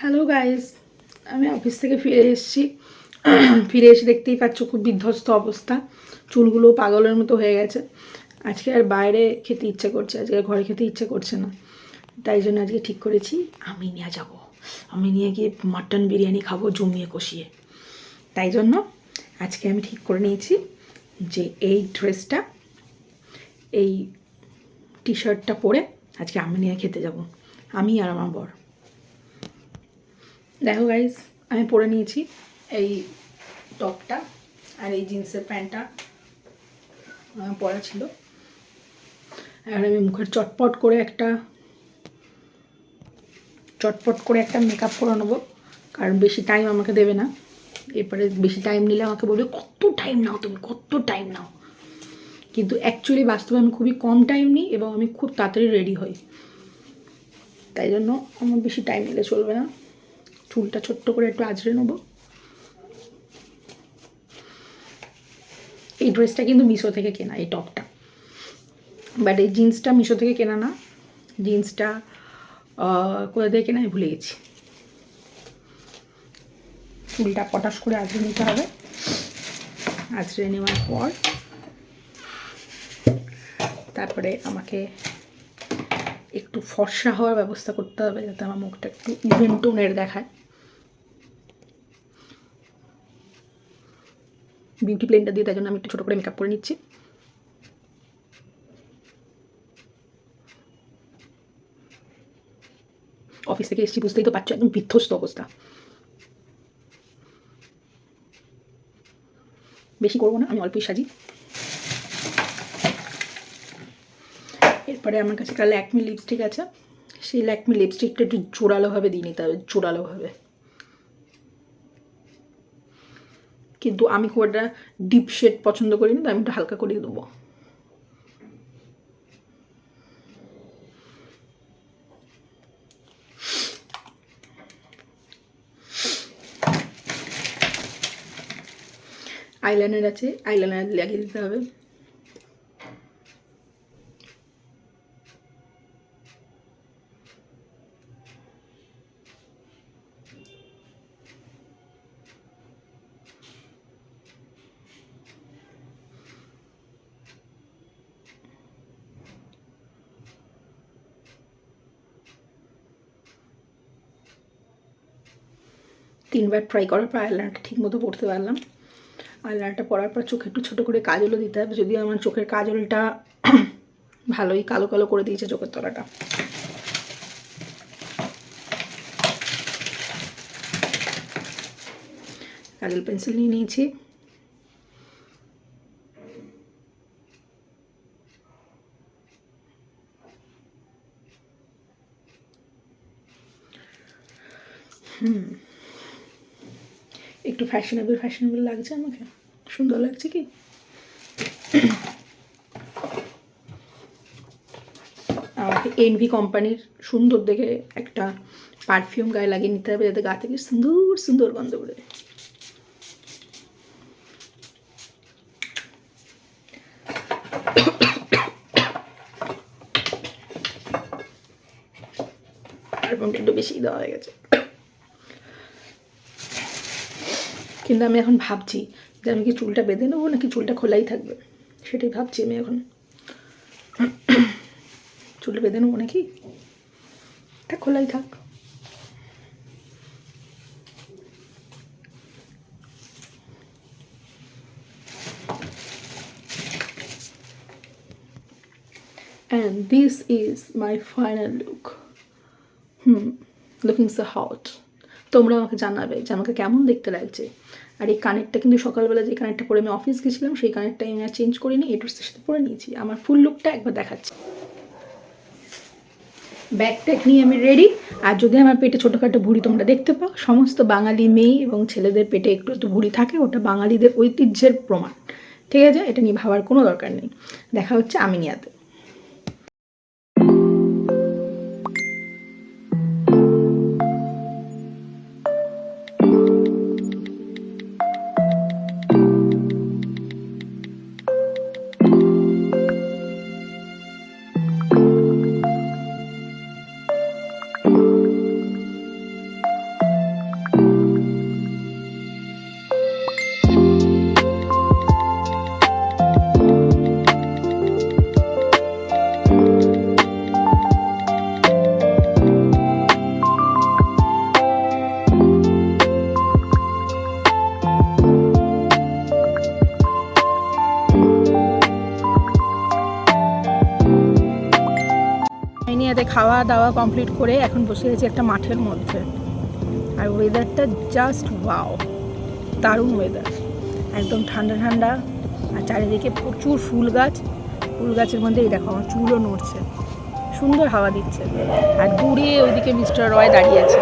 Hello guys, আমি office থেকে ফিরে এসেছি। ফিরে এসে দেখতেই পাচ্ছ খুব বিধ্বস্ত অবস্থা, চুলগুলো পাগলের মতো হয়ে গেছে। আজকে আর বাইরে খেতে ইচ্ছে করছে, আজকে আর ঘরে খেতে ইচ্ছে করছে না। তাই জন্য আজকে ঠিক করেছি আমি নিয়ে যাব, আমি নিয়ে গিয়ে মাটন বিরিয়ানি খাবো জমিয়ে কষিয়ে। তাই জন্য আজকে আমি ঠিক করে নিয়েছি যে এই ড্রেসটা, এই টি শার্টটা পরে আজকে আমি নিয়ে খেতে যাব, আমি আর আমার বর। দেখো গাইজ, আমি পরে নিয়েছি এই টপটা আর এই জিন্সের প্যান্টটা পরা ছিল। আর আমি মুখের চটপট করে একটা মেকআপ করে নেবো, কারণ বেশি টাইম আমাকে দেবে না। এরপরে বেশি টাইম নিলে আমাকে বলবে কত টাইম নাও তুমি, কত টাইম নাও। কিন্তু অ্যাকচুয়ালি বাস্তবে আমি খুবই কম টাইম নিই এবং আমি খুব তাড়াতাড়ি রেডি হই। তাই জন্য আমার বেশি টাইম নিলে চলবে না। চুলটা ছোট্ট করে একটু আঁচড়ে নেবো। এই ড্রেসটা কিন্তু মিশো থেকে কেনা, এই টপটা। বাট এই জিন্সটা মিশো থেকে কেনা না, জিন্সটা কোথা থেকে কেনা আমি ভুলে গেছি। চুলটা পটাশ করে আঁচড়ে নিতে হবে। আঁচড়ে নেওয়ার পর তারপরে আমাকে একটু ফর্সা হওয়ার ব্যবস্থা করতে হবে, যাতে আমার মুখটা একটু ইভেন টোনের দেখায়। বিউটি প্লেনটা দিয়ে তাই জন্য আমি একটু ছোটো করে মেকআপ করে নিচ্ছি। অফিস থেকে এসেছি, বুঝতেই তো পারছো, একদম বিধ্বস্ত অবস্থা। বেশি করবো না, আমি অল্পই সাজি। এরপরে আমার কাছে একটা ল্যাকমি লিপস্টিক আছে, সেই ল্যাকমি লিপস্টিকটা একটু জোরালোভাবে দিয়ে নিতে হবে, জোরালোভাবে। কিন্তু আমি খুব একটা ডিপ শেড পছন্দ করি না, তো আমি একটু হালকা করে দেবো। আইলাইনার আছে, আইলাইনার লাগিয়ে দিতে হবে। তিনবার ট্রাই করার পর আইলাইনারটা ঠিক মতো পড়তে পারলাম। আইলাইনারটা পরার পর চোখে একটু ছোটো করে কাজলও দিতে হবে, যদিও আমার চোখের কাজলটা ভালোই কালো কালো করে দিয়েছে চোখের তলাটা। কাজল পেন্সিল নিয়ে নিয়েছি। একটু ফ্যাশনেবল লাগছে আমাকে, সুন্দর লাগছে কি? আমাকে এনভি কোম্পানির সুন্দর দেখে একটা পারফিউম গায়ে লাগিয়ে নিতে হবে, যাতে গা থেকে সুন্দর সুন্দর গন্ধ বেরোয়। পারফিউমটা একটু বেশি দেওয়া হয়ে গেছে। কিন্তু আমি এখন ভাবছি যে আমি কি চুলটা বেঁধে নেবো নাকি চুলটা খোলাই থাকবে, সেটাই ভাবছি আমি এখন। চুলটা বেঁধে নেবো নাকি এটা খোলাই থাক। And this is my final look. Looking so hot. তোমরা আমাকে জানাবে যে আমাকে কেমন দেখতে লাগছে। আর এই কানেরটা কিন্তু সকালবেলা যে কানেরটা পরে আমি অফিস গেছিলাম, সেই কানেরটাই আমি আর চেঞ্জ করিনি, এই ড্রেসের সাথে পরে নিয়েছি। আমার ফুল লুকটা একবার দেখাচ্ছি। ব্যাগট্যাগ নিয়ে আমি রেডি। আর যদি আমার পেটে ছোটোখাটো ভুঁড়ি তোমরা দেখতে পাও, সমস্ত বাঙালি মেয়ে এবং ছেলেদের পেটে একটু একটু ভুঁড়ি থাকে, ওটা বাঙালিদের ঐতিহ্যের প্রমাণ। ঠিক আছে, এটা নিয়ে ভাবার কোনো দরকার নেই। দেখা হচ্ছে আমিনিয়াতে। খাওয়া দাওয়া কমপ্লিট করে এখন বসে আছি একটা মাঠের মধ্যে, আর ওয়েদারটা জাস্ট ওয়াও, দারুণ ওয়েদার, একদম ঠান্ডা ঠান্ডা, আর চারিদিকে প্রচুর ফুল গাছের মধ্যে এই দেখো আমার চুলও নড়ছে, সুন্দর হাওয়া দিচ্ছে, আর দূরে ওইদিকে মিস্টার রয় দাঁড়িয়ে আছে।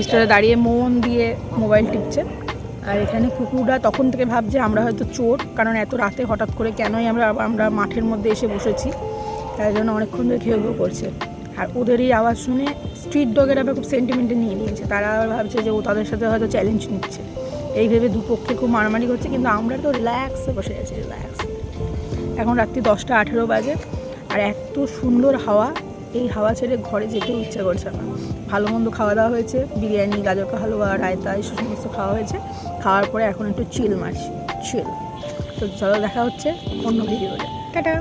মিস্টার দাঁড়িয়ে মন দিয়ে মোবাইল টিপছে, আর এখানে কুকুররা তখন থেকে ভাবছে আমরা হয়তো চোর, কারণ এত রাতে হঠাৎ করে কেনই আমরা মাঠের মধ্যে এসে বসেছি, তাই জন্য অনেকক্ষণ ধরে ঘেউ ঘেউ করছে। আর ওদের এই আওয়াজ শুনে স্ট্রিট ডগের আবার খুব সেন্টিমেন্টে নিয়ে নিয়েছে, তারা আবার ভাবছে যে ও তাদের সাথে হয়তো চ্যালেঞ্জ নিচ্ছে, এই ভেবে দুপক্ষে খুব মারামারি করছে, কিন্তু আমরা তো রিল্যাক্সে বসে আছি, রিল্যাক্স। এখন রাত্রি 10:18 বাজে, আর এত সুন্দর হাওয়া, এই হাওয়া ছেড়ে ঘরে যেতেও ইচ্ছা করছে না। ভালো মন্দ খাওয়া দাওয়া হয়েছে, বিরিয়ানি, গাজর কা হালুয়া, রায়তা, এই সমস্ত খাওয়া হয়েছে। খাওয়ার পরে এখন একটু চিল মারছি, চিল। তো চলো দেখা হচ্ছে অন্য ভিডিওতে, টাটা।